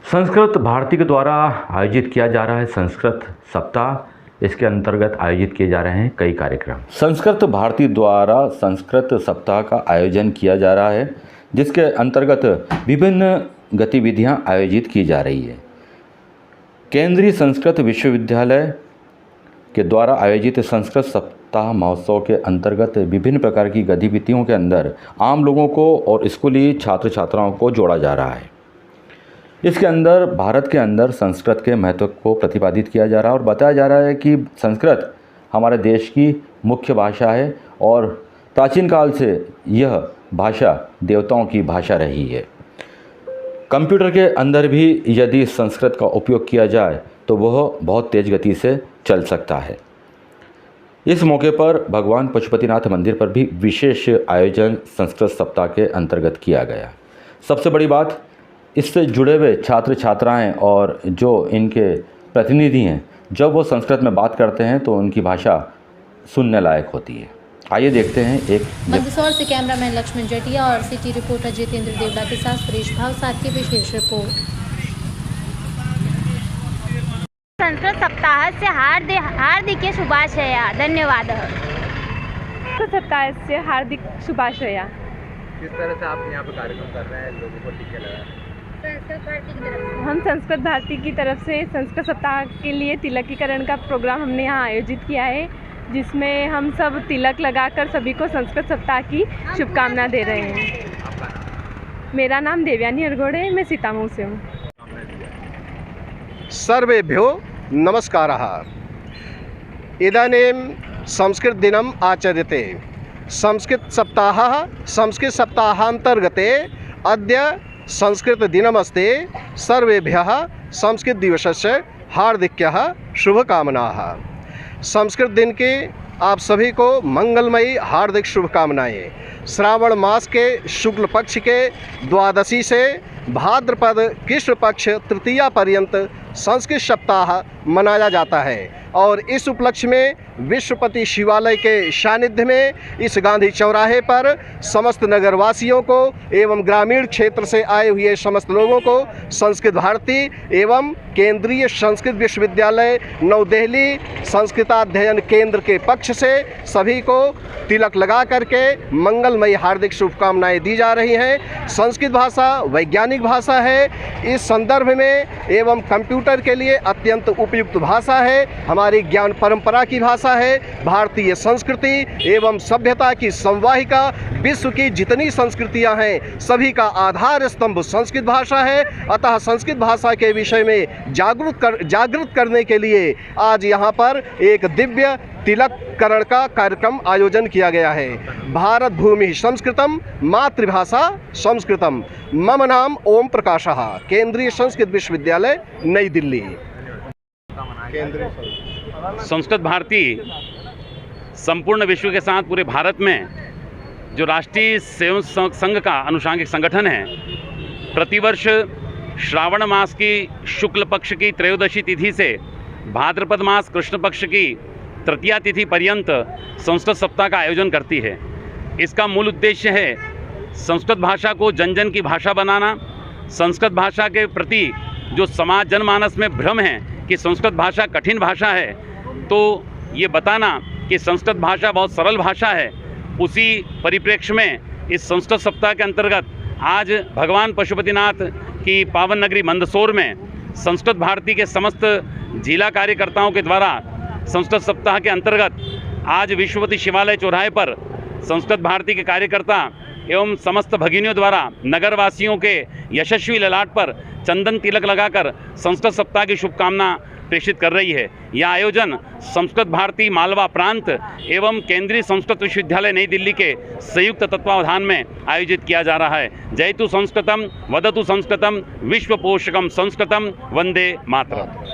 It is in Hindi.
संस्कृत भारती के द्वारा आयोजित किया जा रहा है संस्कृत सप्ताह। इसके अंतर्गत आयोजित किए जा रहे हैं कई कार्यक्रम। संस्कृत भारती द्वारा संस्कृत सप्ताह का आयोजन किया जा रहा है, जिसके अंतर्गत विभिन्न गतिविधियां आयोजित की जा रही है। केंद्रीय संस्कृत विश्वविद्यालय के द्वारा आयोजित संस्कृत सप्ताह महोत्सव के अंतर्गत विभिन्न प्रकार की गतिविधियों के अंदर आम लोगों को और स्कूली छात्र छात्राओं को जोड़ा जा रहा है। इसके अंदर भारत के अंदर संस्कृत के महत्व को प्रतिपादित किया जा रहा है और बताया जा रहा है कि संस्कृत हमारे देश की मुख्य भाषा है और प्राचीन काल से यह भाषा देवताओं की भाषा रही है। कंप्यूटर के अंदर भी यदि संस्कृत का उपयोग किया जाए तो वह बहुत तेज़ गति से चल सकता है। इस मौके पर भगवान पशुपतिनाथ मंदिर पर भी विशेष आयोजन संस्कृत सप्ताह के अंतर्गत किया गया। सबसे बड़ी बात, इससे जुड़े हुए छात्र छात्राएं और जो इनके प्रतिनिधि हैं, जब वो संस्कृत में बात करते हैं तो उनकी भाषा सुनने लायक होती है। आइए देखते हैं एक मंदसौर से कैमरामैन लक्ष्मण जटिया और सिटी रिपोर्टर जितेंद्र देवड़ा के साथ सुरेश भावसार की विशेष रिपोर्ट। संस्कृत सप्ताहस्य हार्दिक शुभाशया। धन्यवादः। संस्कृत सप्ताहस्य हार्दिक शुभाशया। किस तरह से आप यहाँ पे कार्यक्रम कर रहे हैं, लोगों को टीके लगा? हम संस्कृत भारती की तरफ से संस्कृत सप्ताह के लिए तिलकीकरण का प्रोग्राम हमने यहाँ आयोजित किया है, जिसमें हम सब तिलक लगाकर सभी को संस्कृत सप्ताह की शुभकामना दे रहे हैं। मेरा नाम देवयानी अरगोड़े है, मैं सीतामऊ से हूँ। सर्वेभ्यो नमस्कारः। इदानीं संस्कृत दिनम् आचर्यते। संस्कृत सप्ताहः संस्कृत सप्ताहान्तर्गते अद्य संस्कृत दिनमस्ति। सर्वेभ्यः संस्कृत दिवसस्य हार्दिक्यः शुभकामनाः। संस्कृत दिन की आप सभी को मंगलमयी हार्दिक शुभकामनाएं। श्रावण मास के शुक्ल पक्ष के द्वादशी से भाद्रपद कृष्ण पक्ष तृतीया पर्यंत संस्कृत सप्ताह मनाया जाता है और इस उपलक्ष्य में विश्वपति शिवालय के सानिध्य में इस गांधी चौराहे पर समस्त नगरवासियों को एवं ग्रामीण क्षेत्र से आए हुए समस्त लोगों को संस्कृत भारती एवं केंद्रीय संस्कृत विश्वविद्यालय नई दिल्ली संस्कृताध्ययन केंद्र के पक्ष से सभी को तिलक लगा करके मंगलमयी हार्दिक शुभकामनाएं दी जा रही हैं। संस्कृत भाषा वैज्ञानिक भाषा है। इस संदर्भ में एवं कंप्यूटर के लिए अत्यंत उपयुक्त भाषा है। हमारी ज्ञान परंपरा की भाषा है। भारतीय संस्कृति एवं सभ्यता की संवाहिका, विश्व की जितनी संस्कृतियां हैं सभी का आधार स्तंभ संस्कृत भाषा है। अतः संस्कृत भाषा के विषय में जागृत करने के लिए आज यहाँ पर एक दिव्य तिलककरण का कार्यक्रम आयोजन किया गया है। भारत भूमि संस्कृतम मातृभाषा संस्कृतम। मम नाम ओम प्रकाशः, केंद्रीय संस्कृत विश्वविद्यालय नई दिल्ली। संस्कृत भारती संपूर्ण विश्व के साथ पूरे भारत में जो राष्ट्रीय सेवा संघ का अनुषंगिक संगठन है, प्रतिवर्ष श्रावण मास की शुक्ल पक्ष की त्रयोदशी तिथि से भाद्रपद मास कृष्ण पक्ष की तृतीया तिथि पर्यंत संस्कृत सप्ताह का आयोजन करती है। इसका मूल उद्देश्य है संस्कृत भाषा को जन जन की भाषा बनाना। संस्कृत भाषा के प्रति जो समाज जनमानस में भ्रम है कि संस्कृत भाषा कठिन भाषा है, तो ये बताना कि संस्कृत भाषा बहुत सरल भाषा है। उसी परिप्रेक्ष्य में इस संस्कृत सप्ताह के अंतर्गत आज भगवान पशुपतिनाथ की पावन नगरी मंदसौर में संस्कृत भारती के समस्त जिला कार्यकर्ताओं के द्वारा संस्कृत सप्ताह के अंतर्गत आज विश्वपति शिवालय चौराहे पर संस्कृत भारती के कार्यकर्ता एवं समस्त भगिनियों द्वारा नगरवासियों के यशस्वी ललाट पर चंदन तिलक लगाकर संस्कृत सप्ताह की शुभकामना प्रेषित कर रही है। यह आयोजन संस्कृत भारती मालवा प्रांत एवं केंद्रीय संस्कृत विश्वविद्यालय नई दिल्ली के संयुक्त तत्वावधान में आयोजित किया जा रहा है। जयतु संस्कृतम वदतु संस्कृतम विश्व पोषकम संस्कृतम वंदे मातरम।